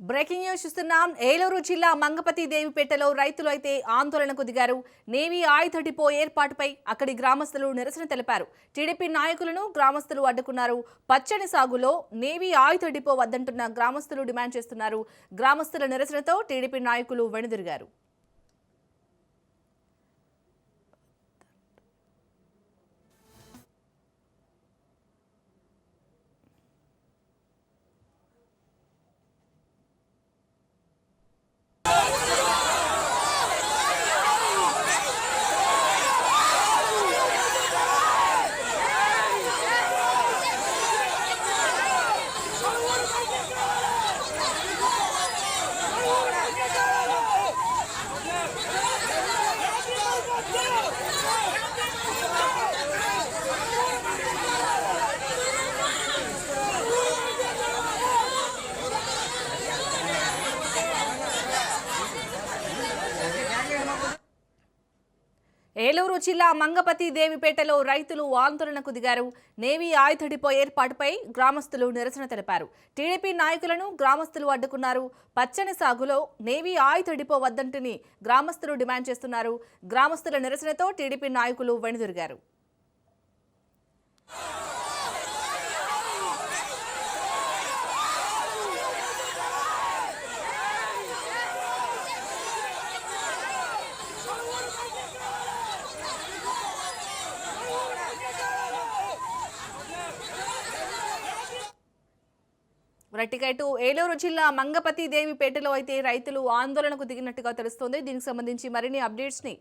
Breaking news చూస్తున్నాం. ఏలూరు జిల్లా మంగపతి దేవిపేటలో రైతులు అయితే ఆందోళనకు దిగారు. నేవీ ఆయుధ డిపో ఏర్పాటుపై అక్కడి గ్రామస్తులు నిరసన తెలిపారు. టీడీపీ నాయకులను గ్రామస్తులు అడ్డుకున్నారు. పచ్చని సాగులో నేవీ ఆయుధ డిపో వద్దంటున్న గ్రామస్తులు డిమాండ్ చేస్తున్నారు. గ్రామస్తుల నిరసనతో టీడీపీ నాయకులు వెనుదిరిగారు. ఏలూరు జిల్లా మంగపతి దేవిపేటలో రైతులు ఆందోళనకు దిగారు. నేవీ ఆయుధ డిపో ఏర్పాటుపై గ్రామస్తులు నిరసన తెలిపారు. టీడీపీ నాయకులను గ్రామస్తులు అడ్డుకున్నారు. పచ్చని సాగులో నేవీ ఆయుధ డిపో వద్దంటుని గ్రామస్తులు డిమాండ్ చేస్తున్నారు. గ్రామస్తుల నిరసనతో టీడీపీ నాయకులు వెనుదిరిగారు. రట్టికైటు ఏలూరు జిల్లా మంగపతి దేవిపేటలో అయితే రైతులు ఆందోళనకు దిగినట్టుగా తెలుస్తోంది. దీనికి సంబంధించి మరిన్ని అప్డేట్స్ ని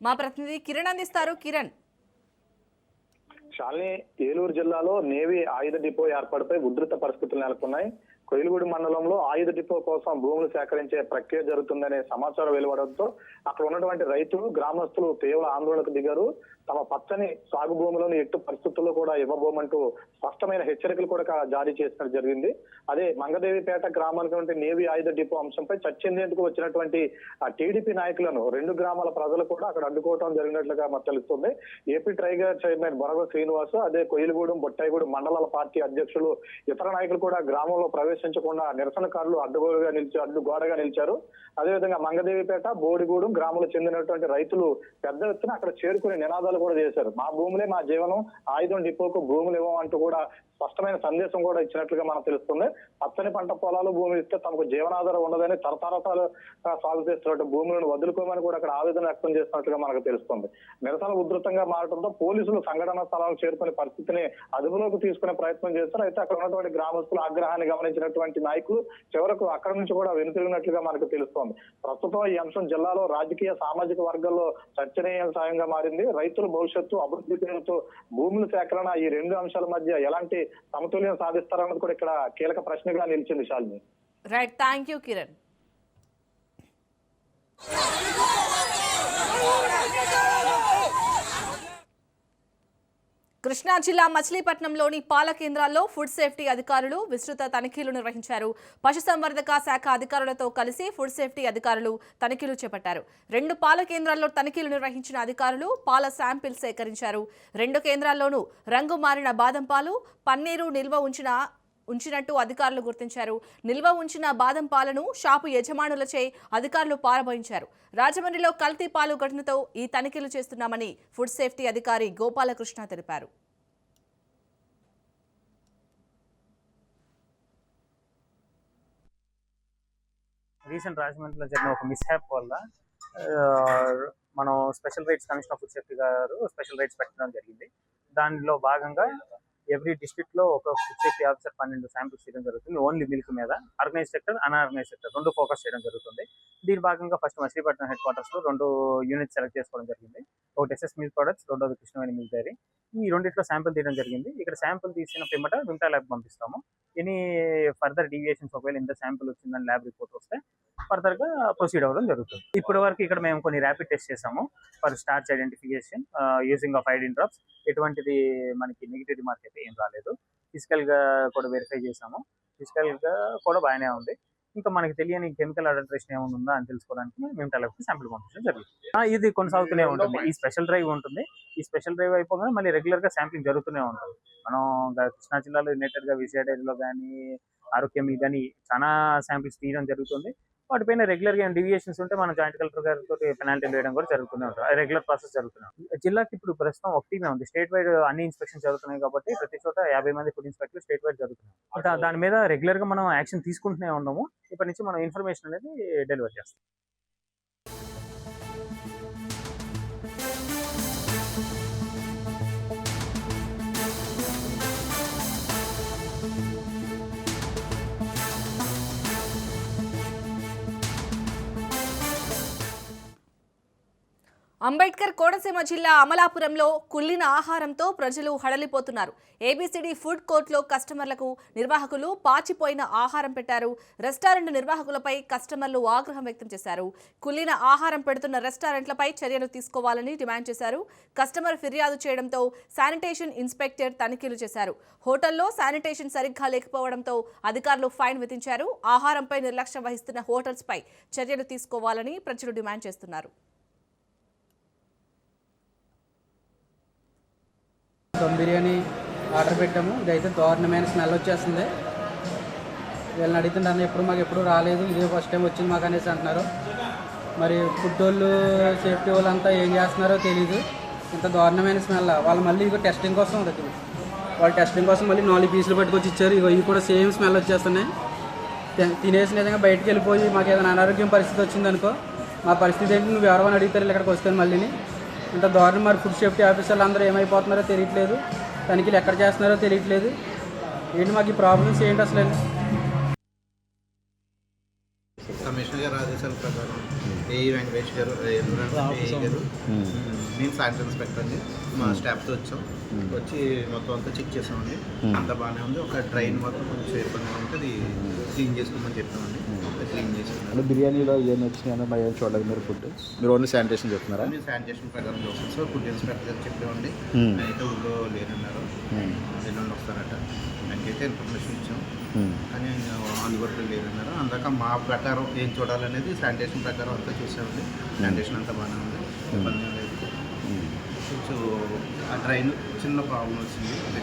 మా ప్రతినిధి కిరణ్ అందిస్తారు. కిరణ్, శాలిని, ఏలూరు జిల్లాలో నేవీ ఆయుధ డిపో ఏర్పాటుపై ఉధృత పరిస్థితులు నెలకొన్నాయి. కొయిలగూడి మండలంలో ఆయుధ డిపో కోసం భూములు సేకరించే ప్రక్రియ జరుగుతుందనే సమాచారం వెలువడంతో అక్కడ ఉన్నటువంటి రైతులు, గ్రామస్తులు తీవ్ర ఆందోళనకు దిగారు. తమ పచ్చని సాగు భూములను ఎట్టు పరిస్థితుల్లో కూడా ఇవ్వబోమంటూ స్పష్టమైన హెచ్చరికలు కూడా జారీ చేసినట్టు జరిగింది. అదే మంగదేవిపేట గ్రామానికి నేవీ ఆయుధ డిపో అంశంపై చర్చించేందుకు వచ్చినటువంటి టీడీపీ నాయకులను రెండు గ్రామాల ప్రజలు కూడా అక్కడ అడ్డుకోవడం జరిగినట్లుగా మనకు తెలుస్తుంది. ఏపీ ట్రైగర్ చైర్మన్ బొరగ శ్రీనివాస్, అదే కొయిలగూడెం, బొట్టాయిగూడెం మండలాల పార్టీ అధ్యక్షులు, ఇతర నాయకులు కూడా గ్రామంలో ప్రవేశించకుండా నిరసనకారులు అడ్డుగోడగా నిలిచారు. అదేవిధంగా మంగదేవిపేట, బోడిగూడెం గ్రామాలకు చెందినటువంటి రైతులు పెద్ద ఎత్తున అక్కడ చేరుకుని నినాదాలు కూడా చేశారు. మా భూములే మా జీవనం, ఆయుధం డిపోకు భూములు ఇవ్వమంటూ కూడా స్పష్టమైన సందేశం కూడా ఇచ్చినట్లుగా మనకు తెలుస్తుంది. పచ్చని పంట పొలాలు భూములు ఇస్తే తమకు జీవనాధారం ఉండదని తరతరాలు సాగు చేస్తున్నట్టు భూములను వదులుకోమని కూడా అక్కడ ఆవేదన వ్యక్తం చేస్తున్నట్లుగా మనకు తెలుస్తుంది. నిరసన ఉధృతంగా మారడంతో పోలీసులు సంఘటనా స్థలానికి చేరుకునే పరిస్థితిని అదుపులోకి తీసుకునే ప్రయత్నం చేస్తారు. అయితే అక్కడ ఉన్నటువంటి గ్రామస్తుల ఆగ్రహాన్ని గమనించినటువంటి నాయకులు చివరకు అక్కడ నుంచి కూడా వెనుతిరిగినట్లుగా మనకు తెలుస్తోంది. ప్రస్తుతం ఈ అంశం జిల్లాలో రాజకీయ, సామాజిక వర్గాల్లో చర్చనీయాంశంగా మారింది. రైతుల భవిష్యత్తు, అభివృద్ధి పేరుతో భూముల సేకరణ, ఈ రెండు అంశాల మధ్య ఎలాంటి సమతుల్యం సాధిస్తారన్నది కూడా ఇక్కడ కీలక ప్రశ్నగా నిలిచింది. Shalini, right, thank you Kiran. Krishna జిల్లా మచిలీపట్నంలోని పాల కేంద్రాల్లో ఫుడ్ సేఫ్టీ అధికారులు విస్తృత తనిఖీలు నిర్వహించారు. పశుసంవర్ధక శాఖ అధికారులతో కలిసి ఫుడ్ సేఫ్టీ అధికారులు తనిఖీలు చేపట్టారు. 2 పాల కేంద్రాల్లో తనిఖీలు నిర్వహించిన అధికారులు పాల శాంపిల్ సేకరించారు. 2 కేంద్రాల్లోనూ రంగు మారిన బాదం పాలు, పన్నీరు నిల్వ ఉంచినట్టు అధికారులు గుర్తించారు. నిల్వ ఉంచిన బాదం పాలను షాపు యజమానులచే అధికారులు పారబోయించారు. రాజమండ్రిలో కల్తీ పాలు ఘటనతో ఈ తనిఖీలు చేస్తున్నామని ఫుడ్ సేఫ్టీ అధికారి గోపాలకృష్ణ తెలిపారు. రీసెంట్ రాజమండ్రిలో జరిగిన ఒక మిస్హ్యాప్ వల్ల మనం special rights commission of food safety గారు స్పెషల్ రైట్స్ పెట్టడం జరిగింది. దానిలో భాగంగా ఎవ్రీ డిస్ట్రిక్ట్ లో ఒక ఫుడ్ సేఫ్టీ ఆఫీసర్ 12 శాంపిల్స్ చేయడం జరుగుతుంది. ఓన్లీ మిల్క్ మీద organise sector, unorganised sector 2 focus చేయడం జరుగుతుంది. దీని భాగంగా ఫస్ట్ మచిలీపట్నం హెడ్ క్వార్టర్స్ లో 2 యూనిట్స్ సెలెక్ట్ చేసుకోవడం జరిగింది. ఒకటి ఎస్ఎస్ మిల్క్ ప్రొడక్ట్స్, రెండోది కృష్ణవేణి మిల్క్ డైరీ. ఈ రెండిట్లో శాంపిల్ తీయడం జరిగింది. ఇక్కడ శాంపిల్ తీసిన పిమ్మట వింటా ల్యాబ్ పంపిస్తాము. ఎనీ ఫర్దర్ డీవియేషన్స్ ఒకవేళ ఇంత శాంపిల్ వచ్చిందని ల్యాబ్ రిపోర్ట్ వస్తే ఫర్దర్ గా ప్రొసీడ్ అవ్వడం జరుగుతుంది. ఇప్పటి వరకు ఇక్కడ మేము కొన్ని ర్యాపిడ్ టెస్ట్ చేసాము for starch identification using of iodine drops. ఎటువంటిది మనకి నెగిటివ్ రిమార్క్ అయితే ఏం రాలేదు. ఫిజికల్ గా కూడా వెరిఫై చేసాము. ఫిజికల్ గా కూడా బాగానే ఉంది. ఇంకా మనకి తెలియని కెమికల్ అడల్టరేషన్ ఏమైనా ఉందా అని తెలుసుకోవడానికి మేము టెలెఫ్ శాంపిల్ పంపించడం జరుగుతుంది. ఇది కొనసాగుతూనే ఉంటుంది. ఈ స్పెషల్ డ్రైవ్ ఉంటుంది. ఈ స్పెషల్ డ్రైవ్ అయిపోగానే మళ్ళీ రెగ్యులర్ గా శాంప్లింగ్ జరుగుతూనే ఉంటుంది. మనం కృష్ణా జిల్లాలో యునైటెడ్ గా విజయవాడలో కానీ ఆరోగ్యం మీద అని చాలా శాంపిల్స్ తీయడం జరుగుతుంది. వాటిపైన రెగ్యులర్గా డీవియేషన్స్ ఉంటే మనం జాయింట్ కలెక్టర్ గారితో పెనాల్టీ వేయడం కూడా జరుగుతూనే ఉంటుంది. రెగ్యులర్ ప్రాసెస్ జరుగుతున్నాయి. జిల్లాకి ఇప్పుడు ప్రస్తుతం ఒక టీమే ఉంది. స్టేట్ వైడ్ అన్ని ఇన్స్పెక్షన్ జరుగుతున్నాయి కాబట్టి ప్రతి చోట 50 మంది ఫుడ్ ఇన్స్పెక్టర్లు స్టేట్ వైడ్ జరుగుతున్నాయి. దాని మీద రెగ్యులర్ గా మనం యాక్షన్ తీసుకుంటూనే ఉన్నాము. ఇప్పటి నుంచి మనం ఇన్ఫర్మేషన్ అనేది డెలివర్ చేస్తాం. అంబేద్కర్ కోనసీమ జిల్లా అమలాపురంలో కుళ్ళిన ఆహారంతో ప్రజలు హడలిపోతున్నారు. ఏబీసీడీ ఫుడ్ కోర్టులో కస్టమర్లకు నిర్వాహకులు పాచిపోయిన ఆహారం పెట్టారు. రెస్టారెంట్ నిర్వాహకులపై కస్టమర్లు ఆగ్రహం వ్యక్తం చేశారు. కుళ్ళిన ఆహారం పెడుతున్న రెస్టారెంట్లపై చర్యలు తీసుకోవాలని డిమాండ్ చేశారు. కస్టమర్ ఫిర్యాదు చేయడంతో శానిటేషన్ ఇన్స్పెక్టర్ తనిఖీలు చేశారు. హోటల్లో శానిటేషన్ సరిగ్గా లేకపోవడంతో అధికారులు ఫైన్ విధించారు. ఆహారంపై నిర్లక్ష్యం వహిస్తున్న హోటల్స్పై చర్యలు తీసుకోవాలని ప్రజలు డిమాండ్ చేస్తున్నారు. దమ్ బిర్యానీ ఆర్డర్ పెట్టాము. ఇదైతే దారుణమైన స్మెల్ వచ్చేస్తుంది. వీళ్ళని అడుగుతుంటాను, ఎప్పుడు మాకు ఎప్పుడు రాలేదు, ఇదే ఫస్ట్ టైం వచ్చింది మాకు అనేసి అంటున్నారు. మరి ఫుడ్ వాళ్ళు సేఫ్టీ వాళ్ళు అంతా ఏం చేస్తున్నారో తెలీదు. ఇంత దారుణమైన స్మెల్. వాళ్ళు మళ్ళీ ఇక టెస్టింగ్ కోసం దగ్గర వాళ్ళు టెస్టింగ్ కోసం మళ్ళీ 4 పీసులు పట్టుకొచ్చి ఇచ్చారు. ఇవి కూడా సేమ్ స్మెల్ వచ్చేస్తున్నాయి. తినేసి నిజంగా బయటకు వెళ్ళిపోయి మాకు ఏదైనా అనారోగ్యం పరిస్థితి వచ్చిందనుకో, మా పరిస్థితి ఏంటి, నువ్వు ఎవరైనా అడుగుతారు ఇక్కడికి వస్తాను మళ్ళీని. ఇంత దారుణం. మరి ఫుడ్ సేఫ్టీ ఆఫీసర్లు అందరూ ఏమైపోతున్నారో తెలియట్లేదు, తనిఖీలు ఎక్కడ చేస్తున్నారో తెలియట్లేదు. ఏంటి మాకు ఈ ప్రాబ్లమ్స్ ఏంటి అసలు? కమిషనర్ గారు ఆదేశాల ప్రకారం ఏఈ వెంకటేష్ గారు నేను శానిటరీ ఇన్స్పెక్టర్ అండి. మా స్టాఫ్తో వచ్చి మొత్తం అంతా చెక్ చేసామండి. అంతా బాగానే ఉంది. ఒక డ్రైన్ మొత్తం కొంచెం ఇబ్బందిగా ఉంటే అది క్లీన్ చేసుకోమని చెప్పామండి. క్లీన్ చేసుకున్నాను. బిర్యానీలో ఏం వచ్చినాయో మరి ఏం చూడలేదు మీరు? ఫుడ్ మీరు ఓన్లీ శానిటేషన్ చెప్తున్నారా? నేను శానిటేషన్ ప్రకారం చూస్తాను సార్. ఫుడ్ ఇన్స్పెక్టర్ గారు చెప్పామండి. అయితే ఊళ్ళో లేనన్నారు, ఎల్లుండి వస్తారట. దానికైతే ఇన్ఫర్మేషన్ ఇచ్చాం, కానీ అందుబాటులో లేదన్నారు. అందాక మా ప్రకారం ఏం చూడాలనేది శానిటేషన్ ప్రకారం అంతా చూసామండి. శానిటేషన్ అంతా బాగానే ఉంది, ఇబ్బంది లేదు. కొంచెం ఆ డ్రైన్ చిన్న ప్రాబ్లం వచ్చింది, అది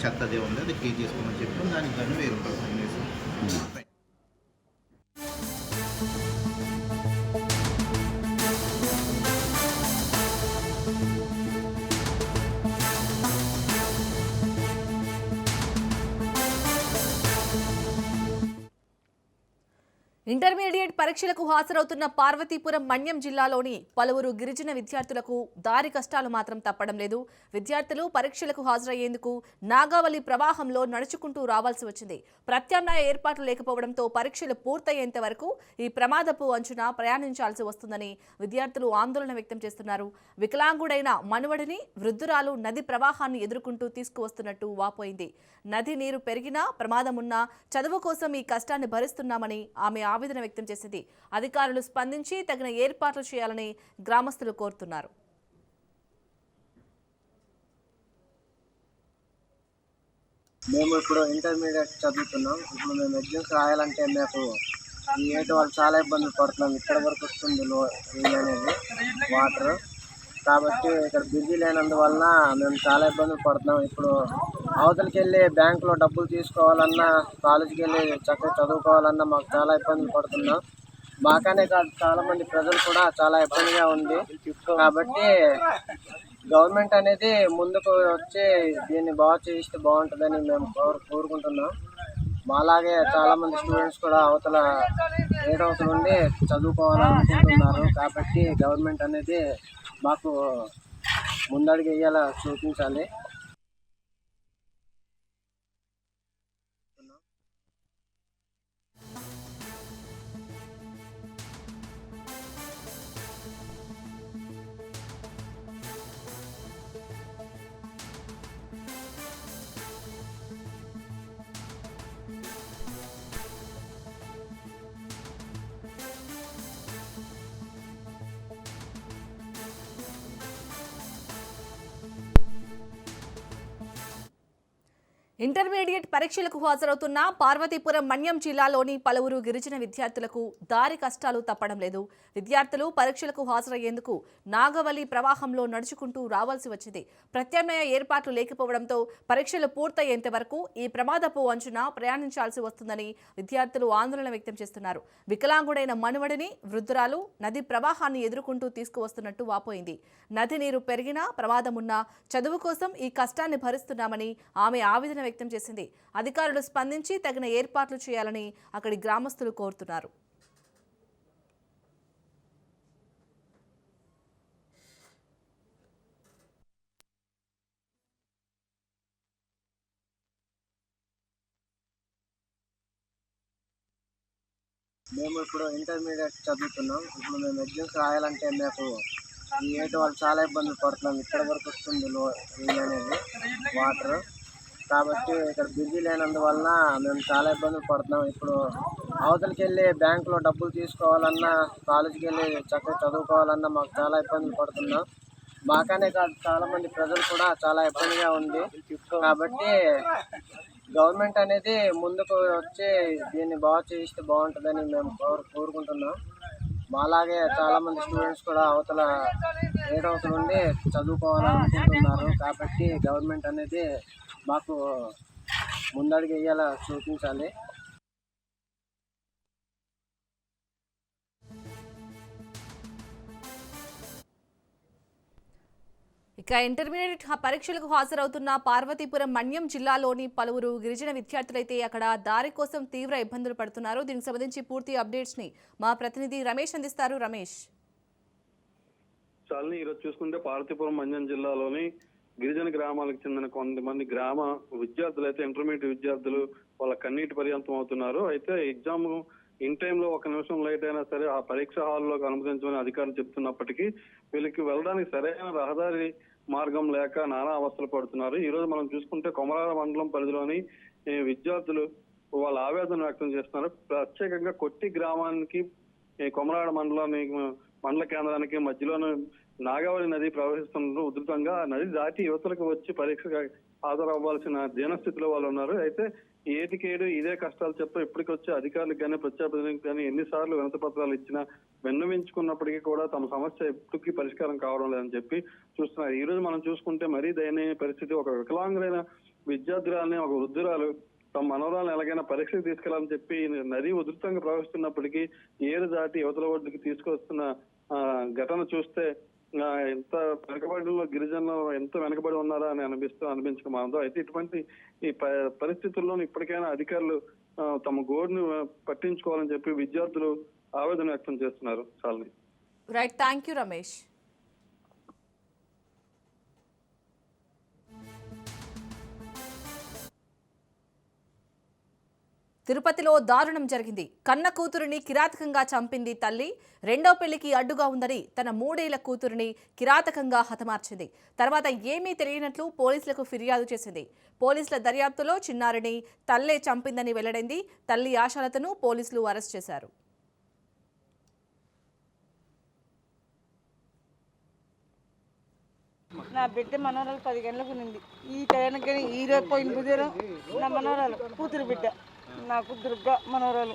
చెత్తదే ఉంది, అది క్లీన్ చేసుకోమని చెప్పి దానికి కానీ 1000 రూపాయలు ఫైన్ వేసాం. ఇంటర్మీడియట్ పరీక్షలకు హాజరవుతున్న పార్వతీపురం మన్యం జిల్లాలోని పలువురు గిరిజన విద్యార్థులకు దారి కష్టాలు మాత్రం తప్పడం లేదు. విద్యార్థులు పరీక్షలకు హాజరయ్యేందుకు నాగావళి ప్రవాహంలో నడుచుకుంటూ రావాల్సి వచ్చింది. ప్రత్యామ్నాయ ఏర్పాట్లు లేకపోవడంతో పరీక్షలు పూర్తయ్యేంత వరకు ఈ ప్రమాదపు అంచున ప్రయాణించాల్సి వస్తుందని విద్యార్థులు ఆందోళన వ్యక్తం చేస్తున్నారు. వికలాంగుడైన మనువడిని వృద్ధురాలు నది ప్రవాహాన్ని ఎదుర్కొంటూ తీసుకువస్తున్నట్టు వాపోయింది. నది నీరు పెరిగినా ప్రమాదమున్నా చదువు కోసం ఈ కష్టాన్ని భరిస్తున్నామని ఆమె ఆవేదన వ్యక్తం చేసింది. అధికారులు స్పందించి తగిన ఏర్పాట్లు చేయాలని గ్రామస్తులు కోరుతున్నారు. మేము ఇప్పుడు ఇంటర్మీడియట్ చదువుతున్నాం. ఇప్పుడు మేము ఎగ్జామ్స్ రాయాలంటే మాకు ఈ ఏటి వాళ్ళు చాలా ఇబ్బందులు పడుతున్నాం. ఇక్కడ వరకు వస్తుంది నీళ్ళు అనేది, వాటర్. కాబట్టి ఇక్కడ బిజీ లేనందువలన మేము చాలా ఇబ్బందులు పడుతున్నాం. ఇప్పుడు అవతలకి వెళ్ళి బ్యాంకులో డబ్బులు తీసుకోవాలన్నా, కాలేజీకి వెళ్ళి చక్కగా చదువుకోవాలన్నా మాకు చాలా ఇబ్బందులు పడుతున్నాం. మాకనే కాదు, చాలామంది ప్రజలు కూడా చాలా ఇబ్బందిగా ఉంది. కాబట్టి గవర్నమెంట్ అనేది ముందుకు వచ్చి దీన్ని బాగా చేయిస్తే బాగుంటుందని మేము కోరుకుంటున్నాం. మాలాగే చాలామంది స్టూడెంట్స్ కూడా అవతల నుండి చదువుకోవాలనుకుంటున్నారు. కాబట్టి గవర్నమెంట్ అనేది మాకు ముందడుగు వేయాలా చూపించాలి. ఇంటర్మీడియట్ పరీక్షలకు హాజరవుతున్న పార్వతీపురం మన్యం జిల్లాలోని పలువురు గిరిజన విద్యార్థులకు దారి కష్టాలు తప్పడం లేదు. విద్యార్థులు పరీక్షలకు హాజరయ్యేందుకు నాగవల్లి ప్రవాహంలో నడుచుకుంటూ రావాల్సి వచ్చింది. ప్రత్యామ్నాయ ఏర్పాట్లు లేకపోవడంతో పరీక్షలు పూర్తయ్యేంత వరకు ఈ ప్రమాదపు అంచున ప్రయాణించాల్సి వస్తుందని విద్యార్థులు ఆందోళన వ్యక్తం చేస్తున్నారు. వికలాంగుడైన మనువడిని వృద్ధురాలు నది ప్రవాహాన్ని ఎదుర్కొంటూ తీసుకువస్తున్నట్టు వాపోయింది. నది నీరు పెరిగినా ప్రమాదమున్నా చదువు కోసం ఈ కష్టాన్ని భరిస్తున్నామని ఆమె ఆవేదన వ్యక్తం చేసింది. అధికారులు స్పందించి తగిన ఏర్పాట్లు చేయాలని అక్కడి గ్రామస్తులు కోరుతున్నారు. మేము ఇప్పుడు ఇంటర్మీడియట్ చదువుతున్నాం. ఇప్పుడు మేము ఎగ్జామ్స్ రాయాలంటే మాకు ఈ ఏటి వాళ్ళు చాలా ఇబ్బందులు పడుతున్నాం. ఇక్కడ వరకు వస్తుంది నీళ్ళు అనేది వాటర్. కాబట్టి ఇక్కడ బిజీ లేనందువలన మేము చాలా ఇబ్బందులు పడుతున్నాం. ఇప్పుడు అవతలికి వెళ్ళి బ్యాంకులో డబ్బులు తీసుకోవాలన్నా, కాలేజీకి వెళ్ళి చక్కగా చదువుకోవాలన్నా మాకు చాలా ఇబ్బందులు పడుతున్నాం. మాకనే కాదు, చాలామంది ప్రజలు కూడా చాలా ఇబ్బందిగా ఉంది. కాబట్టి గవర్నమెంట్ అనేది ముందుకు వచ్చి దీన్ని బాగా చేయిస్తే బాగుంటుందని మేము కోరుకుంటున్నాం. మాలాగే చాలామంది స్టూడెంట్స్ కూడా అవతల ఏడవతల నుండి చదువుకోవాలనుకుంటున్నారు. కాబట్టి గవర్నమెంట్ అనేది మాకు ముందడుగు వేయాలా చూపించాలి. ఇక ఇంటర్మీడియట్ పరీక్షలకు హాజరవుతున్న పార్వతీపురం మన్యం జిల్లాలోని పలువురు గిరిజన విద్యార్థులైతే అక్కడ దారి కోసం తీవ్ర ఇబ్బందులు పడుతున్నారు. దీనికి సంబంధించి పూర్తి అప్డేట్స్ ని మా ప్రతినిధి రమేష్ అందిస్తారు. రమేష్, చాలని ఈరోజు చూసుకుంటే పార్వతీపురం మన్యం జిల్లాలోని గిరిజన గ్రామాలకు చెందిన కొంతమంది గ్రామ విద్యార్థులు అయితే ఇంటర్మీడియట్ విద్యార్థులు వాళ్ళ కన్నీటి పర్యంతం అవుతున్నారు. అయితే ఎగ్జామ్ ఇన్ టైంలో ఒక నిమిషం లేట్ అయినా సరే ఆ పరీక్ష హాల్లోకి అనుమతించమని అధికారులు చెప్తున్నప్పటికీ వీళ్ళకి వెళ్ళడానికి సరైన రహదారి మార్గం లేక నానా అవస్థలు పడుతున్నారు. ఈ రోజు మనం చూసుకుంటే కొమరాడ మండలం పరిధిలోని విద్యార్థులు వాళ్ళ ఆవేదన వ్యక్తం చేస్తున్నారు. ప్రత్యేకంగా కొట్టి గ్రామానికి కొమరాడ మండల కేంద్రానికి మధ్యలోనే నాగవల్లి నది ప్రవహిస్తున్న ఉధృతంగా నది దాటి యువతలకు వచ్చి పరీక్షగా హాజరవ్వాల్సిన దీనస్థితిలో వాళ్ళు ఉన్నారు. అయితే ఏటికేడు ఇదే కష్టాలు చెప్ప ఇప్పటికొచ్చే అధికారులకు కానీ ప్రజాప్రతినిధులకు కానీ ఎన్నిసార్లు వినతి పత్రాలు ఇచ్చినా విన్నవించుకున్నప్పటికీ కూడా తమ సమస్య ఎప్పటికీ పరిష్కారం కావడం లేదని చెప్పి చూస్తున్నారు. ఈ రోజు మనం చూసుకుంటే మరీ దయనీయ పరిస్థితి. ఒక వికలాంగులైన విద్యార్థురాలని ఒక వృద్ధురాలు తమ మనవరాలను ఎలాగైనా పరీక్షకు తీసుకెళ్లాలని చెప్పి నది ఉధృతంగా ప్రవహిస్తున్నప్పటికీ ఏరు దాటి యువతల ఒడ్డుకి తీసుకొస్తున్న ఘటన చూస్తే ఎంత వెనకబడిలో గిరిజనులు ఎంత వెనకబడి ఉన్నారా అని అనిపించక మానదు. అయితే ఇటువంటి ఈ పరిస్థితుల్లో ఇప్పటికైనా అధికారులు తమ గోడును పట్టించుకోవాలని చెప్పి విద్యార్థులు ఆవేదన వ్యక్తం చేస్తున్నారు. చాలని రైట్, థ్యాంక్ యూ రమేష్. తిరుపతిలో దారుణం జరిగింది. కన్న కూతురిని కిరాతకంగా చంపింది తల్లి. రెండో పెళ్లికి అడ్డుగా ఉందని తన 3 ఏళ్ల కూతురిని కిరాతకంగా హతమార్చింది. తర్వాత ఏమీ తెలియనట్లు పోలీసులకు ఫిర్యాదు చేసింది. పోలీసుల దర్యాప్తులో చిన్నారిని తల్లే చంపిందని వెల్లడైంది. తల్లి ఆశాలతను పోలీసులు అరెస్ట్ చేశారు. నా బిడ్డ మనవరాలు 10 గంటలకు ఉంది. ఈ టైంకి ఈరోజు పోయిన బుధవారం నా మనవరాలు కూతురు బిడ్డ, నాకు దుర్గ మనవరాలు,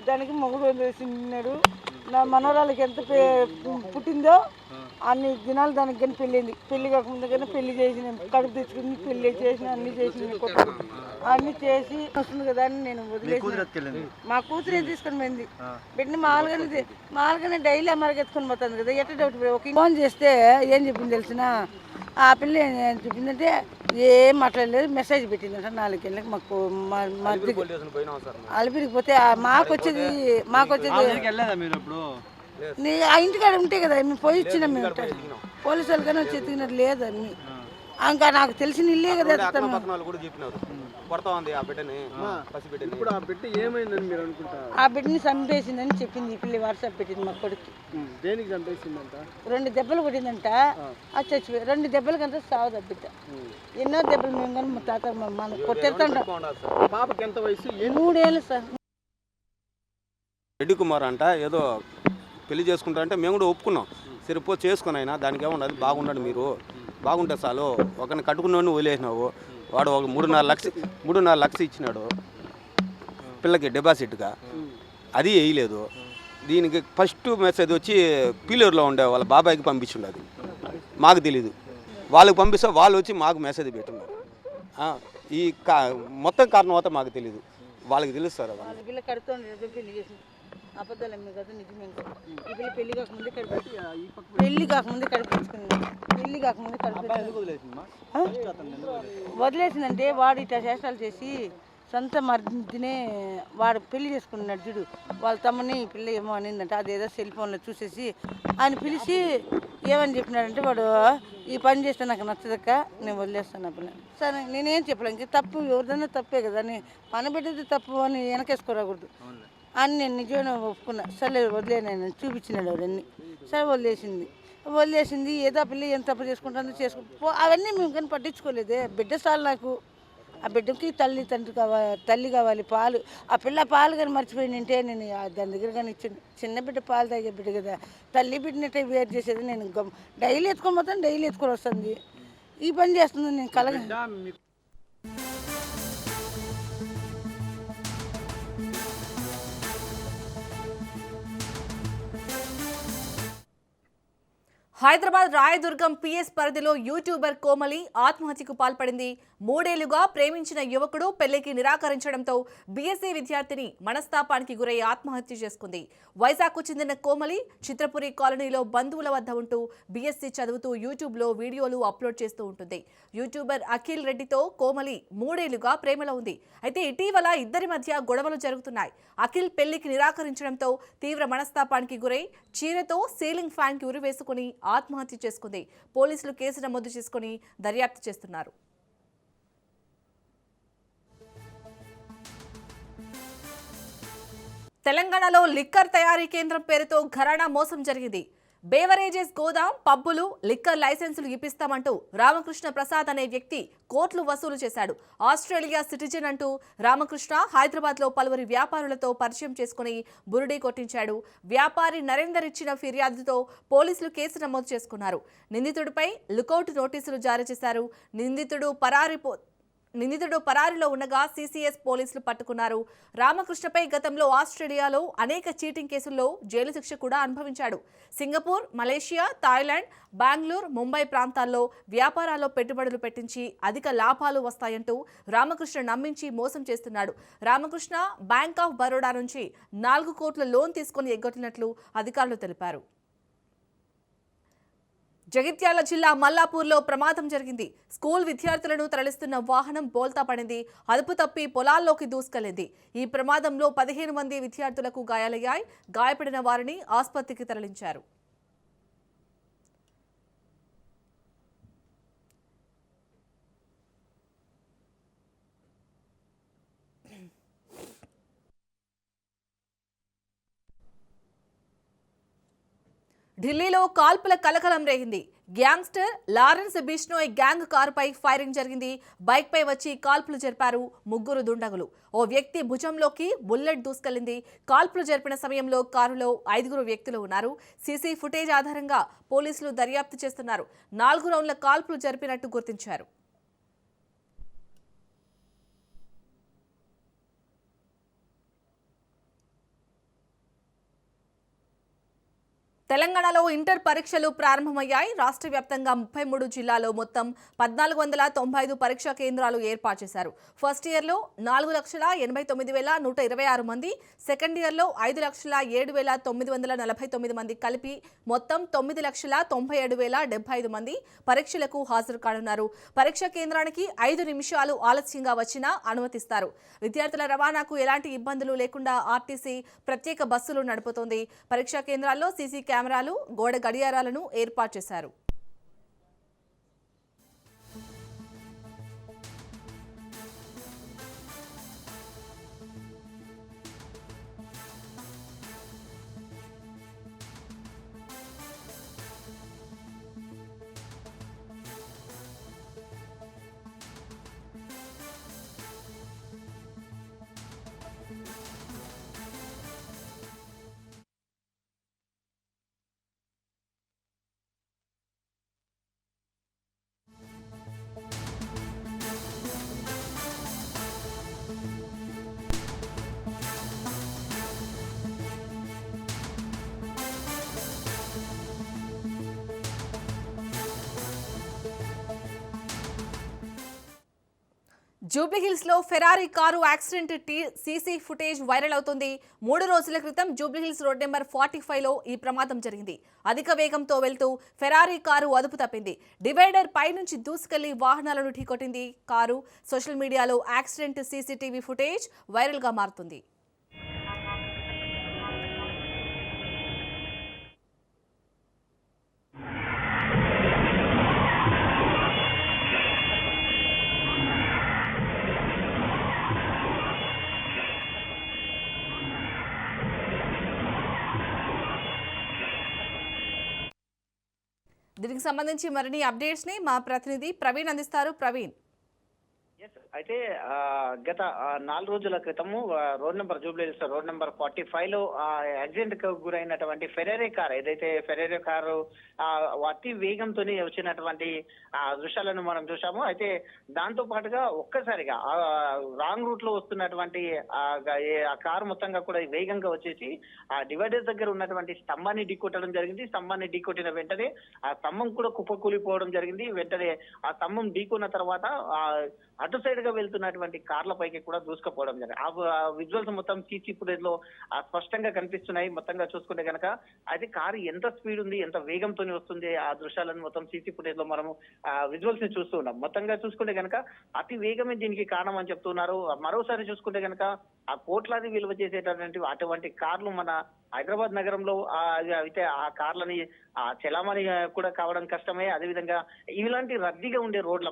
దానికి మొగుడు వేసినాడు. నా మనవరాలకి ఎంత పుట్టిందో అన్ని దినాలు దానికి కానీ పెళ్ళింది. పెళ్లి కాకముందు కానీ పెళ్లి చేసిన, కడుపు తెచ్చుకుని పెళ్లి చేసిన, అన్ని చేసిన, అన్ని చేసి వస్తుంది కదా అని నేను వదిలేసి మా కూతురు తీసుకొని పోయింది. బిడ్డని మామూలుగానే డైలీ అమ్మకి ఎత్తుకొని పోతుంది కదా. ఎట్ట డౌట్ ఒక ఫోన్ చేస్తే ఏం చెప్పింది తెలిసిన, ఆ పిల్ల ఏం చెప్పిందంటే ఏం మాట్లాడలేదు, మెసేజ్ పెట్టిందంట 4 గంటలకు. మాకు అలిపిరికి పోతే మాకు వచ్చేది నీ ఆ ఇంటికాడ ఉంటే కదా మేము పోయి ఇచ్చినాం. మేము పోలీసు వాళ్ళకైనా వచ్చి ఎత్తుకున్నట్టు లేదు అన్ని. ఇంకా నాకు తెలిసిన ఇల్లే కదా. ఆ బిడ్డని చంపేసిందని చెప్పింది ఈ పిల్లి. వాట్సాప్ పెట్టింది మా కొడుకు. 2 దెబ్బలు కొట్టిందంట, అది చచ్చిపోయి 2 దెబ్బలకంతా సావదు ఆ బిడ్డ. ఎన్నో దెబ్బలు మేము కానీ మా తాత మన కొట్టేస్తాంట. 3 ఏళ్ళు సార్. రెడ్డి కుమార్ అంట ఏదో పెళ్లి చేసుకుంటా అంటే మేము కూడా ఒప్పుకున్నాం. సరిపో చేసుకుని అయినా దానికి ఏమన్నది బాగుండండి, మీరు బాగుంటే చాలు, ఒకరిని కట్టుకున్నాను వదిలేసినావు, వాడు ఒక 3.5 లక్షలు ఇచ్చినాడు పిల్లకి డిపాజిట్గా, అది వేయలేదు. దీనికి ఫస్ట్ మెసేజ్ వచ్చి పీలూరులో ఉండే వాళ్ళ బాబాయ్కి పంపించుండదు, మాకు తెలీదు. వాళ్ళకి పంపిస్తే వాళ్ళు వచ్చి మాకు మెసేజ్ పెట్టున్నారు. ఈ మొత్తం కారణం అయితే మాకు తెలీదు, వాళ్ళకి తెలుస్తారు. పిల్ల కడుతుండే పెళ్లి చేసి అబద్ధాలు ఏమి కదా, నిజమే. ఈ పిల్ల పెళ్లి కాకముందే వదిలేసిందంటే వాడు ఇట్లా చేష్టాలు చేసి సొంత మర్దినే వాడు పెళ్లి చేసుకున్నాడు చూడు, వాళ్ళ తమ్ముని పిల్ల ఏమో అనిందంట. అదేదో సెల్ ఫోన్లో చూసేసి ఆయన పిలిచి ఏమని చెప్పినాడంటే, వాడు ఈ పని చేస్తే నాకు నచ్చదక్క, నేను వదిలేస్తాను ఆ పిల్ల. సరే నేనేం చెప్పలేను, ఇంక తప్పు ఎవరిదైనా తప్పే కదా, నేను పనబెట్టేది తప్పు అని వెనకేసుకోరాకూడదు అని నేను నిజమే ఒప్పుకున్నా. సరే వదిలేను చూపించినాడు అవన్నీ. సరే వదిలేసింది. ఏదో పిల్ల ఏం తప్పు చేసుకుంటుందో చేసుకో, అవన్నీ మేము కానీ పట్టించుకోలేదే. బిడ్డ చాలు నాకు, ఆ బిడ్డకి తల్లి కావాలి, పాలు. ఆ పిల్ల పాలు కానీ మర్చిపోయిందంటే నేను దాని దగ్గర కానీ చిన్న బిడ్డ పాలు తాగే బిడ్డ కదా, తల్లి బిడ్డనట్టే వేరు చేసేది. నేను డైలీ ఎత్తుకొని పోతాను, డైలీ ఎత్తుకొని వస్తుంది. ఈ పని చేస్తుంది నేను కలగ. హైదరాబాద్ రాయదుర్గం పిఎస్ పరిధిలో యూట్యూబర్ కోమలి ఆత్మహత్యకు పాల్పడింది. 3 ఏళ్లుగా ప్రేమించిన యువకుడు పెళ్లికి నిరాకరించడంతో బీఎస్సీ విద్యార్థిని మనస్తాపానికి గురై ఆత్మహత్య చేసుకుంది. వైజాగ్కు చెందిన కోమలి చిత్రపురి కాలనీలో బంధువుల వద్ద ఉంటూ బీఎస్సీ చదువుతూ యూట్యూబ్లో వీడియోలు అప్లోడ్ చేస్తూ ఉంటుంది. యూట్యూబర్ అఖిల్ రెడ్డితో కోమలి 3 ఏళ్లుగా ప్రేమలో ఉంది. అయితే ఇటీవల ఇద్దరి మధ్య గొడవలు జరుగుతున్నాయి. అఖిల్ పెళ్లికి నిరాకరించడంతో తీవ్ర మనస్తాపానికి గురై చీరతో సీలింగ్ ఫ్యాన్కి ఉరివేసుకుని ఆత్మహత్య చేసుకుంది. పోలీసులు కేసు నమోదు చేసుకుని దర్యాప్తు చేస్తున్నారు. తెలంగాణలో లిక్కర్ తయారీ కేంద్రం పేరుతో ఘరానా మోసం జరిగింది. బేవరేజెస్ గోదాం, పబ్బులు, లిక్కర్ లైసెన్సులు ఇప్పిస్తామంటూ రామకృష్ణ ప్రసాద్ అనే వ్యక్తి కోట్లు వసూలు చేశాడు. ఆస్ట్రేలియా సిటిజన్ అంటూ రామకృష్ణ హైదరాబాద్లో పలువురి వ్యాపారులతో పరిచయం చేసుకుని బురుడీ కొట్టించాడు. వ్యాపారి నరేందర్ ఇచ్చిన ఫిర్యాదుతో పోలీసులు కేసు నమోదు చేసుకున్నారు. నిందితుడిపై లుకౌట్ నోటీసులు జారీ చేశారు. నిందితుడు పరారీలో ఉండగా సీసీఎస్ పోలీసులు పట్టుకున్నారు. రామకృష్ణపై గతంలో ఆస్ట్రేలియాలో అనేక చీటింగ్ కేసుల్లో జైలు శిక్ష కూడా అనుభవించాడు. Singapore, Malaysia, Thailand, Bengaluru, Mumbai ప్రాంతాల్లో వ్యాపారాల్లో పెట్టుబడులు పెట్టించి అధిక లాభాలు వస్తాయంటూ రామకృష్ణ నమ్మించి మోసం చేస్తున్నాడు. రామకృష్ణ బ్యాంక్ ఆఫ్ బరోడా నుంచి 4 కోట్ల లోన్ తీసుకుని ఎగ్గొట్టినట్లు అధికారులు తెలిపారు. జగిత్యాల జిల్లా మల్లాపూర్లో ప్రమాదం జరిగింది. స్కూల్ విద్యార్థులను తరలిస్తున్న వాహనం బోల్తా పడింది. అదుపు తప్పి పొలాల్లోకి దూసుకెళ్లింది. ఈ ప్రమాదంలో 15 మంది విద్యార్థులకు గాయాలయ్యాయి. గాయపడిన వారిని ఆసుపత్రికి తరలించారు. ఢిల్లీలో కాల్పుల కలకలం రేగింది. గ్యాంగ్స్టర్ లారెన్స్ బిష్నోయ్ గ్యాంగ్ కారుపై ఫైరింగ్ జరిగింది. బైక్పై వచ్చి కాల్పులు జరిపారు 3 దుండగులు. ఓ వ్యక్తి భుజంలోకి బుల్లెట్ దూసుకెళ్లింది. కాల్పులు జరిపిన సమయంలో కారులో 5 వ్యక్తులు ఉన్నారు. సీసీ ఫుటేజ్ ఆధారంగా పోలీసులు దర్యాప్తు చేస్తున్నారు. 4 రౌండ్ల కాల్పులు జరిపినట్టు గుర్తించారు. తెలంగాణలో ఇంటర్ పరీక్షలు ప్రారంభమయ్యాయి. రాష్ట్ర వ్యాప్తంగా 33 జిల్లాల్లో మొత్తం 1495 పరీక్షా కేంద్రాలు ఏర్పాటు చేశారు. ఫస్ట్ ఇయర్లో 4,89,126 మంది, సెకండ్ ఇయర్లో 5,07,949 మంది కలిపి మొత్తం 9,97,075 మంది పరీక్షలకు హాజరు కానున్నారు. పరీక్షా కేంద్రానికి 5 నిమిషాలు ఆలస్యంగా వచ్చినా అనుమతిస్తారు. విద్యార్థుల రవాణాకు ఎలాంటి ఇబ్బందులు లేకుండా ఆర్టీసీ ప్రత్యేక బస్సులు నడుపుతోంది. పరీక్షా కేంద్రాల్లో సీసీ కెమెరాలు, గోడ గడియారాలను ఏర్పాటు చేశారు. జూబ్లీహిల్స్ లో Ferrari car accident CC footage viral అవుతుంది. 3 రోజుల క్రితం జూబ్లీహిల్స్ రోడ్ నెంబర్ 45లో ఈ ప్రమాదం జరిగింది. అధిక వేగంతో వెళ్తూ ఫెరారీ కారు అదుపు తప్పింది. డివైడర్ పై నుంచి దూసుకెళ్లి వాహనాలను ఢీకొట్టింది కారు. సోషల్ మీడియాలో యాక్సిడెంట్ సీసీటీవీ ఫుటేజ్ వైరల్ గా మారుతుంది. దీనికి సంబంధించి మరిన్ని అప్డేట్స్ ని మా ప్రతినిధి ప్రవీణ్ అందిస్తారు. ప్రవీణ్, అయితే గత 4 రోజుల క్రితము road number Jubilee Hills road number 45లో యాక్సిడెంట్ కు గురైనటువంటి ఫెరారీ కార్, ఏదైతే ఫెరారీ కారు అతి వేగంతో వచ్చినటువంటి దృశ్యాలను మనం చూసాము. అయితే దాంతో పాటుగా ఒక్కసారిగా రాంగ్ రూట్ లో వస్తున్నటువంటి ఆ కారు మొత్తంగా కూడా వేగంగా వచ్చేసి ఆ డివైడర్ దగ్గర ఉన్నటువంటి స్తంభాన్ని ఢీకొట్టడం జరిగింది. స్తంభాన్ని ఢీకొట్టిన వెంటనే ఆ స్తంభం కూడా కుప్పకూలిపోవడం జరిగింది. వెంటనే ఆ స్తంభం ఢీకొన్న తర్వాత అటు సైడ్ గా వెళ్తున్నటువంటి కార్ల పైకి కూడా దూసుకుపోవడం జరిగింది. ఆ విజువల్స్ మొత్తం సీసీ ఫుటేజ్ లో స్పష్టంగా కనిపిస్తున్నాయి. మొత్తంగా చూసుకుంటే కనుక అయితే కారు ఎంత స్పీడ్ ఉంది, ఎంత వేగంతో వస్తుంది, ఆ దృశ్యాలను మొత్తం సీసీ ఫుటేజ్ లో మనము విజువల్స్ ని చూస్తూ ఉన్నాం. మొత్తంగా చూసుకుంటే కనుక అతి వేగమే దీనికి కారణం అని చెప్తున్నారు. మరోసారి చూసుకుంటే కనుక ఆ కోట్లాది విలువ చేసేటటువంటి అటువంటి కార్లు మన హైదరాబాద్ నగరంలో అయితే ఆ కార్లని చలామణి కూడా కావడం కష్టమే. అదేవిధంగా ఇలాంటి రద్దీగా ఉండే రోడ్ల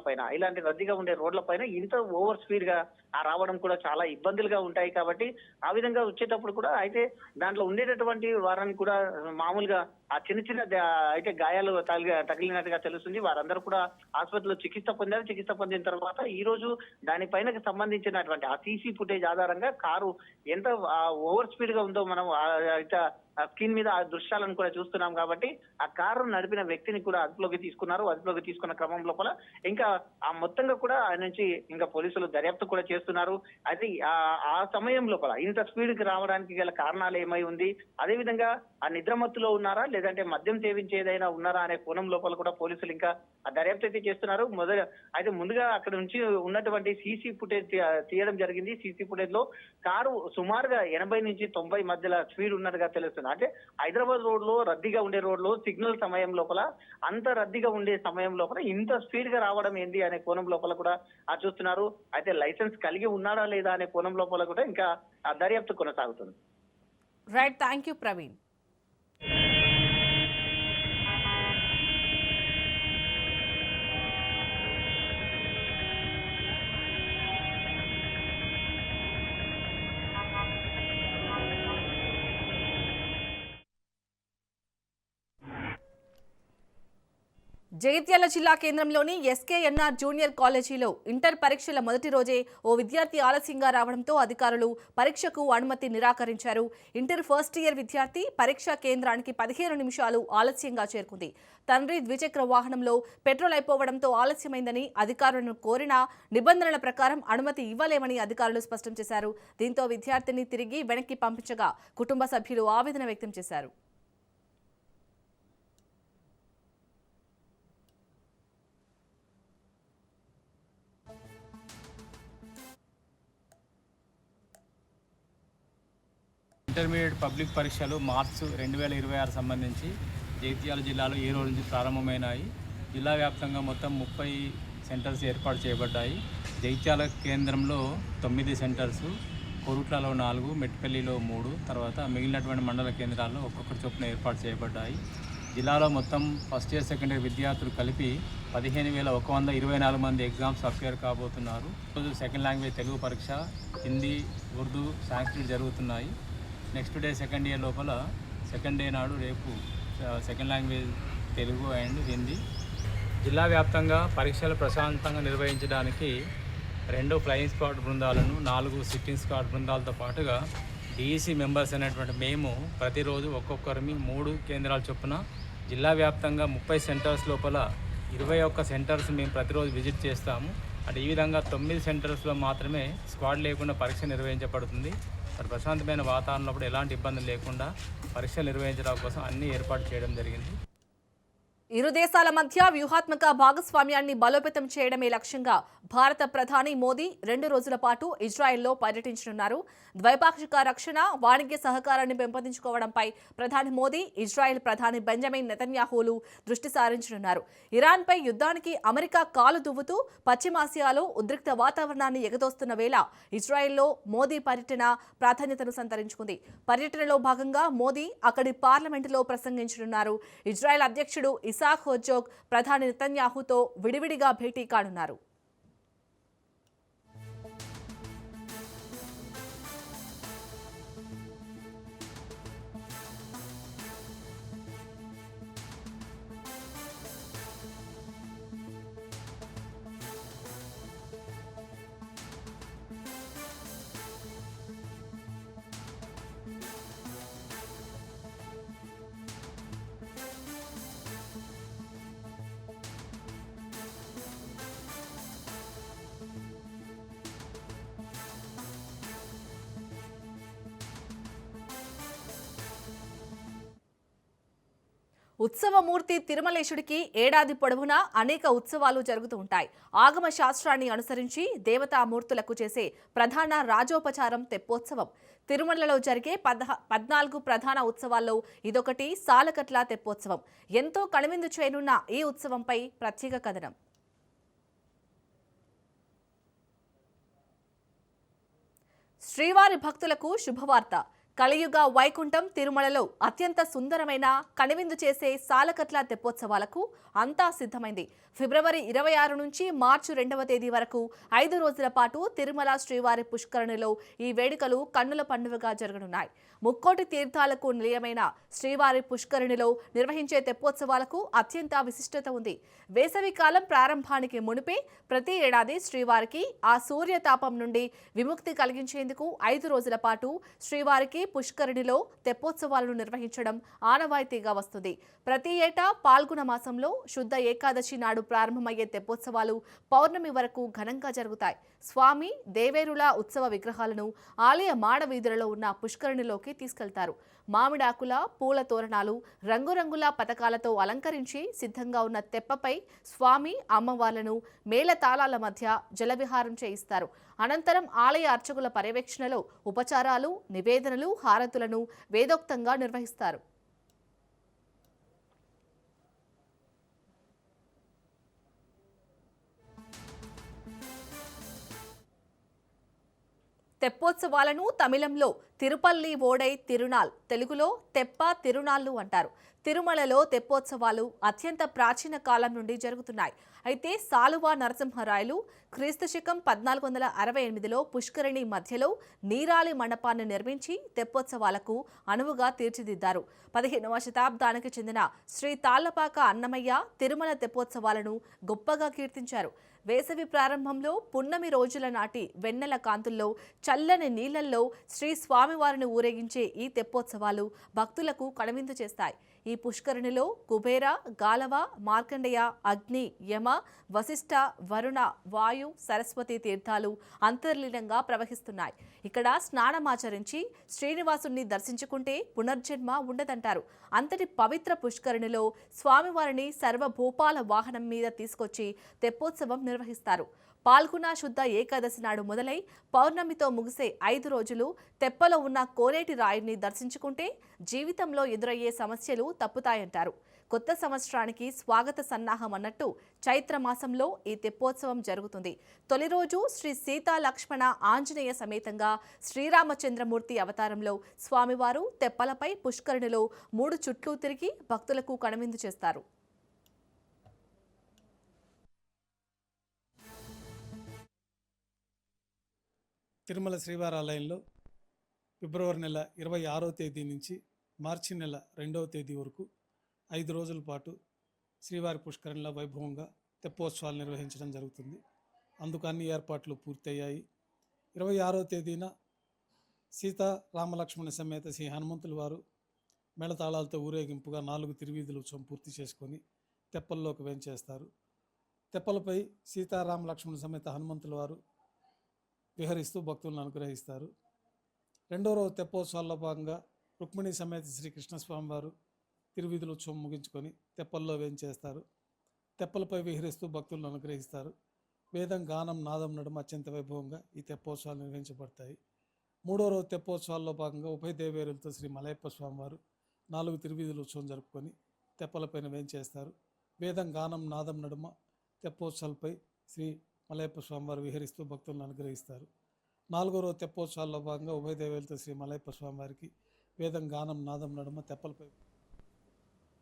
పైన ఇంత ఓవర్ స్పీడ్ గా రావడం కూడా చాలా ఇబ్బందులుగా ఉంటాయి. కాబట్టి ఆ విధంగా వచ్చేటప్పుడు కూడా అయితే దాంట్లో ఉండేటటువంటి వారిని కూడా మామూలుగా ఆ చిన్న అయితే గాయాలు తగిలినట్టుగా తెలుస్తుంది. వారందరూ కూడా ఆసుపత్రిలో చికిత్స పొందారు. చికిత్స పొందిన తర్వాత ఈ రోజు దానిపైన సంబంధించినటువంటి ఆ సీసీ ఫుటేజ్ ఆధారంగా కారు ఎంత ఓవర్ స్పీడ్ గా ఉందో మనం స్క్రీన్ మీద ఆ దృశ్యాలను కూడా చూస్తున్నాం. కాబట్టి ఆ కారు నడిపిన వ్యక్తిని కూడా అదుపులోకి తీసుకున్నారు. అదుపులోకి తీసుకున్న క్రమం లోపల ఇంకా ఆ మొత్తంగా కూడా ఆయన నుంచి ఇంకా పోలీసులు దర్యాప్తు కూడా చేస్తున్నారు. అయితే ఆ సమయం లోపల ఇంత స్పీడ్ కి రావడానికి గల కారణాలు ఏమై ఉంది, అదేవిధంగా ఆ నిద్రమత్తులో ఉన్నారా లేదంటే మద్యం సేవించేదైనా ఉన్నారా అనే కోణం లోపల కూడా పోలీసులు ఇంకా ఆ దర్యాప్తు అయితే చేస్తున్నారు. అయితే ముందుగా అక్కడ నుంచి ఉన్నటువంటి సీసీ ఫుటేజ్ తీయడం జరిగింది. సీసీ ఫుటేజ్ లో కారు సుమారుగా 80 నుంచి 90 మధ్యలో స్పీడ్ ఉన్నట్టుగా తెలుస్తుంది. అంటే హైదరాబాద్ రోడ్ లో రద్దీగా ఉండే రోడ్ లో సిగ్నల్ సమయం లోపల అంత రద్దీగా ఉండే సమయం లోపల ఇంత స్పీడ్ గా రావడం ఏంటి అనే కోణం లోపల కూడా చూస్తున్నారు. అయితే లైసెన్స్ కలిగి ఉన్నాడా లేదా అనే కోణం లోపల కూడా ఇంకా దర్యాప్తు కొనసాగుతుంది. Right, thank you Praveen. Jagtial జిల్లా కేంద్రంలోని ఎస్కేఎన్ఆర్ జూనియర్ కాలేజీలో ఇంటర్ పరీక్షల మొదటి రోజే ఓ విద్యార్థి ఆలస్యంగా రావడంతో అధికారులు పరీక్షకు అనుమతి నిరాకరించారు. ఇంటర్ ఫస్ట్ ఇయర్ విద్యార్థి పరీక్షా కేంద్రానికి 15 నిమిషాలు ఆలస్యంగా చేరుకుంది. తండ్రి ద్విచక్ర వాహనంలో పెట్రోల్ అయిపోవడంతో ఆలస్యమైందని అధికారులను కోరినా నిబంధనల ప్రకారం అనుమతి ఇవ్వలేమని అధికారులు స్పష్టం చేశారు. దీంతో విద్యార్థిని తిరిగి వెనక్కి పంపించగా కుటుంబ సభ్యులు ఆవేదన వ్యక్తం చేశారు. ఇంటర్మీడియట్ పబ్లిక్ పరీక్షలు మార్చి 2026 సంబంధించి జగిత్యాల జిల్లాలో ఈ రోజు నుంచి ప్రారంభమైనాయి. జిల్లా వ్యాప్తంగా మొత్తం 30 సెంటర్స్ ఏర్పాటు చేయబడ్డాయి. జగిత్యాల కేంద్రంలో 9 సెంటర్స్, కొరుట్లలో 4, మెట్పల్లిలో 3, తర్వాత మిగిలినటువంటి మండల కేంద్రాల్లో ఒక్కొక్కటి చొప్పున ఏర్పాటు చేయబడ్డాయి. జిల్లాలో మొత్తం ఫస్ట్ ఇయర్ సెకండ్ ఇయర్ విద్యార్థులు కలిపి 15,124 మంది ఎగ్జామ్స్ అపేర్ కాబోతున్నారు. ఈరోజు సెకండ్ లాంగ్వేజ్ తెలుగు పరీక్ష, హిందీ, ఉర్దూ, సాంస్క్రిట్ జరుగుతున్నాయి. నెక్స్ట్ డే సెకండ్ ఇయర్ లోపల సెకండ్ డే నాడు రేపు second language Telugu and Hindi. జిల్లా వ్యాప్తంగా పరీక్షలు ప్రశాంతంగా నిర్వహించడానికి 2 ఫ్లయింగ్ స్క్వాడ్ బృందాలను, 4 సిట్టింగ్ స్క్వాడ్ బృందాలతో పాటుగా డిఈసి మెంబర్స్ అనేటువంటి మేము ప్రతిరోజు ఒక్కొక్కరిని 3 కేంద్రాల చొప్పున జిల్లా వ్యాప్తంగా 30 సెంటర్స్ లోపల 21 సెంటర్స్ మేము ప్రతిరోజు విజిట్ చేస్తాము. అంటే ఈ విధంగా 9 సెంటర్స్లో మాత్రమే స్క్వాడ్ లేకుండా పరీక్ష నిర్వహించబడుతుంది. మరి ప్రశాంతమైన వాతావరణంలో కూడా ఎలాంటి ఇబ్బందులు లేకుండా పరీక్షలు నిర్వహించడం కోసం అన్ని ఏర్పాటు చేయడం జరిగింది. ఇరు దేశాల మధ్య వ్యూహాత్మక భాగస్వామ్యాన్ని బలోపేతం చేయడమే లక్ష్యంగా భారత ప్రధాని మోదీ 2 రోజుల పాటు ఇజ్రాయెల్లో పర్యటించనున్నారు. ద్వైపాక్షిక రక్షణ, వాణిజ్య సహకారాన్ని పెంపొందించుకోవడంపై ప్రధాని మోదీ, ఇజ్రాయెల్ ప్రధాని బెంజమిన్ నెతన్యాహులు దృష్టి సారించనున్నారు. ఇరాన్పై యుద్ధానికి అమెరికా కాలు దువ్వుతూ పశ్చిమాసియాలో ఉద్రిక్త వాతావరణాన్ని ఎగదోస్తున్న వేళ ఇజ్రాయెల్లో మోదీ పర్యటన ప్రాధాన్యతను సంతరించుకుంది. పర్యటనలో భాగంగా మోదీ అక్కడి పార్లమెంటులో ప్రసంగించనున్నారు. ఇజ్రాయెల్ అధ్యక్షుడు ఇసాక్ హెర్జోగ్ ప్రధాని నెతన్యాహుతో విడివిడిగా భేటీ కానున్నారు. ఉత్సవమూర్తి తిరుమలేశుడికి ఏడాది పొడవునా అనేక ఉత్సవాలు జరుగుతూ ఉంటాయి. ఆగమ శాస్త్రాన్ని అనుసరించి దేవతామూర్తులకు చేసే ప్రధాన రాజోపచారం తెప్పోత్సవం. తిరుమలలో జరిగే 14 ప్రధాన ఉత్సవాల్లో ఇదొకటి. సాలకట్ల తెప్పోత్సవం ఎంతో కనువిందు చేయనున్న ఈ ఉత్సవంపై ప్రత్యేక కథనం. శ్రీవారి భక్తులకు శుభవార్త. కలియుగ వైకుంఠం తిరుమలలో అత్యంత సుందరమైన కనువిందు చేసే సాలకట్ల తెప్పోత్సవాలకు అంతా సిద్ధమైంది. ఫిబ్రవరి 26 నుంచి మార్చి 2వ తేదీ వరకు 5 రోజుల పాటు తిరుమల శ్రీవారి పుష్కరిణిలో ఈ వేడుకలు కన్నుల పండుగగా జరగనున్నాయి. ముక్కోటి తీర్థాలకు నిలయమైన శ్రీవారి పుష్కరిణిలో నిర్వహించే తెప్పోత్సవాలకు అత్యంత విశిష్టత ఉంది. వేసవి కాలం ప్రారంభానికి మునిపే ప్రతి ఏడాది శ్రీవారికి ఆ సూర్యతాపం నుండి విముక్తి కలిగించేందుకు 5 రోజుల పాటు శ్రీవారికి పుష్కరిణిలో తెప్పోత్సవాలను నిర్వహించడం ఆనవాయితీగా వస్తుంది. ప్రతి ఏటా పాల్గొన మాసంలో శుద్ధ ఏకాదశి నాడు ప్రారంభమయ్యే తెప్పోత్సవాలు పౌర్ణమి వరకు ఘనంగా జరుగుతాయి. స్వామి దేవేరుల ఉత్సవ విగ్రహాలను ఆలయ మాడవీధులలో ఉన్న పుష్కరిణిలోకి తీసుకెళ్తారు. మామిడాకుల, పూల తోరణాలు, రంగురంగుల పతకాలతో అలంకరించి సిద్ధంగా ఉన్న తెప్పపై స్వామి, అమ్మవార్లను మేళతాళాల మధ్య జలవిహారం చేయిస్తారు. అనంతరం ఆలయ అర్చకుల పర్యవేక్షణలో ఉపచారాలు, నివేదనలు, హారతులను వేదోక్తంగా నిర్వహిస్తారు. తెప్పోత్సవాలను తమిళంలో తిరుపల్లి ఓడై తిరునాల్, తెలుగులో తెప్ప తిరునాళ్లు అంటారు. తిరుమలలో తెప్పోత్సవాలు అత్యంత ప్రాచీన కాలం నుండి జరుగుతున్నాయి. అయితే సాలువ నరసింహరాయలు క్రీస్తుశకం 1468లో పుష్కరిణి మధ్యలో నీరాలి మండపాన్ని నిర్మించి తెప్పోత్సవాలకు అనువుగా తీర్చిదిద్దారు. 15వ శతాబ్దానికి చెందిన శ్రీ తాళ్లపాక అన్నమయ్య తిరుమల తెప్పోత్సవాలను గొప్పగా కీర్తించారు. వేసవి ప్రారంభంలో పున్నమి రోజుల నాటి వెన్నెల కాంతుల్లో చల్లని నీళ్లల్లో శ్రీ స్వామివారిని ఊరేగించే ఈ తెప్పోత్సవాలు భక్తులకు కనువిందు చేస్తాయి. ఈ పుష్కరిణిలో కుబేర, గాలవ, మార్కండేయ, అగ్ని, యమ, వశిష్ఠ, వరుణ, వాయు, సరస్వతి తీర్థాలు అంతర్లీనంగా ప్రవహిస్తున్నాయి. ఇక్కడ స్నానమాచరించి శ్రీనివాసుని దర్శించుకుంటే పునర్జన్మ ఉండదంటారు. అంతటి పవిత్ర పుష్కరిణిలో స్వామివారిని సర్వభూపాల వాహనం మీద తీసుకొచ్చి తెప్పోత్సవం నిర్వహిస్తారు. పాల్గొన శుద్ధ ఏకాదశి నాడు మొదలై పౌర్ణమితో ముగిసే 5 రోజులు తెప్పలో ఉన్న కోనేటి రాయుడిని దర్శించుకుంటే జీవితంలో ఎదురయ్యే సమస్యలు తప్పుతాయంటారు. కొత్త సంవత్సరానికి స్వాగత సన్నాహం అన్నట్టు చైత్ర మాసంలో ఈ తెప్పోత్సవం జరుగుతుంది. తొలి రోజు శ్రీ సీతా లక్ష్మణ ఆంజనేయ సమేతంగా శ్రీరామచంద్రమూర్తి అవతారంలో స్వామివారు తెప్పలపై పుష్కరిణిలో 3 చుట్లు తిరిగి భక్తులకు కనువిందు చేస్తారు. తిరుమల శ్రీవారి ఆలయంలో ఫిబ్రవరి నెల 26వ తేదీ నుంచి మార్చి నెల 2వ తేదీ వరకు 5 రోజుల పాటు శ్రీవారి పుష్కరిణిలో వైభవంగా తెప్పోత్సవాలు నిర్వహించడం జరుగుతుంది. అందుకు అన్ని ఏర్పాట్లు పూర్తయ్యాయి. 26వ తేదీన సీతా రామలక్ష్మణ సమేత శ్రీ హనుమంతుల వారు మేళతాళాలతో ఊరేగింపుగా 4 తిరువీధుల ఉత్సవం పూర్తి చేసుకొని తెప్పల్లోకి వేంచేస్తారు. తెప్పలపై సీతారామ లక్ష్మణ సమేత హనుమంతుల వారు విహరిస్తూ భక్తులను అనుగ్రహిస్తారు. 2వ రోజు తెప్పోత్సవాల్లో భాగంగా రుక్మిణి సమేత శ్రీ కృష్ణస్వామి వారు తిరువీధుల ఉత్సవం ముగించుకొని తెప్పల్లో వేంచేస్తారు. తెప్పలపై విహరిస్తూ భక్తులను అనుగ్రహిస్తారు. వేదం, గానం, నాదం నడుమ అత్యంత వైభవంగా ఈ తెప్పోత్సవాలు నిర్వహించబడతాయి. 3వ రోజు తెప్పోత్సవాల్లో భాగంగా ఉభయ దేవేరులతో శ్రీ మలయప్ప స్వామివారు 4 తిరువీధుల ఉత్సవం జరుపుకొని తెప్పలపైన వేంచేస్తారు. వేదం, గానం, నాదం నడుమ తెప్పోత్సవాలపై శ్రీ మలయప్ప స్వామివారు విహరిస్తూ భక్తులను అనుగ్రహిస్తారు. 4వ రోజు తెప్పోత్సవాల్లో భాగంగా ఉభయ దేవేరులతో శ్రీ మలయప్ప స్వామివారికి వేదం, గానం, నాదం నడుమ తెప్పలపై